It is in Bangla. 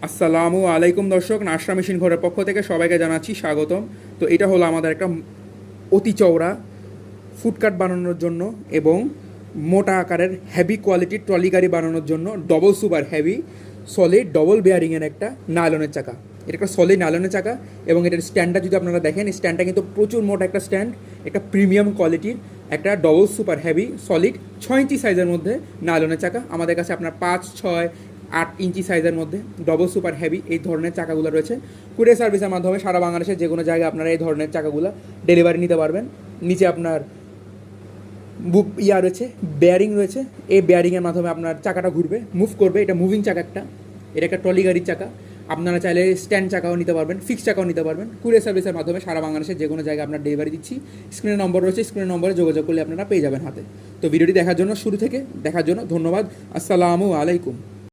আসসালামু আলাইকুম দর্শক, নাশরা মেশিন ঘরের পক্ষ থেকে সবাইকে জানাচ্ছি স্বাগতম। তো এটা হলো আমাদের একটা অতি চওড়া ফুডকাট বানানোর জন্য এবং মোটা আকারের হেভি কোয়ালিটির ট্রলি গাড়ি বানানোর জন্য double super heavy solid double বেয়ারিংয়ের একটা নাইলনের চাকা। এটা একটা সলিড নাইলনের চাকা এবং এটার স্ট্যান্ডটা যদি আপনারা দেখেন, স্ট্যান্ডটা কিন্তু প্রচুর মোটা একটা স্ট্যান্ড, একটা প্রিমিয়াম কোয়ালিটির একটা ডবল সুপার হেভি সলিড 6 ইঞ্চি সাইজের মধ্যে নাইলনের চাকা। আমাদের কাছে আপনার 5, 6, 8 ইঞ্চি সাইজের মধ্যে ডবল সুপার হেভি এই ধরনের চাকাগুলো রয়েছে। কুরিয়ার সার্ভিসের মাধ্যমে সারা বাংলাদেশের যে কোনো জায়গায় আপনারা এই ধরনের চাকাগুলো ডেলিভারি নিতে পারবেন। নিচে আপনার রয়েছে, বেয়ারিং রয়েছে। এই বেয়ারিংয়ের মাধ্যমে আপনার চাকাটা ঘুরবে, মুভ করবে। এটা মুভিং চাকা একটা, এটা একটা ট্রলি গাড়ির চাকা। আপনারা চাইলে স্ট্যান্ড চাকাও নিতে পারবেন, ফিক্স চাকাও নিতে পারবেন। কুরিয়ার সার্ভিসের মাধ্যমে সারা বাংলাদেশের যে কোনো জায়গায় আপনার ডেলিভারি দিচ্ছি। স্ক্রিনের নম্বর রয়েছে, স্ক্রিনের নম্বরে যোগাযোগ করলে আপনারা পেয়ে যাবেন হাতে। তো ভিডিওটি দেখার জন্য, শুরু থেকে দেখার জন্য ধন্যবাদ। আসসালামু আলাইকুম।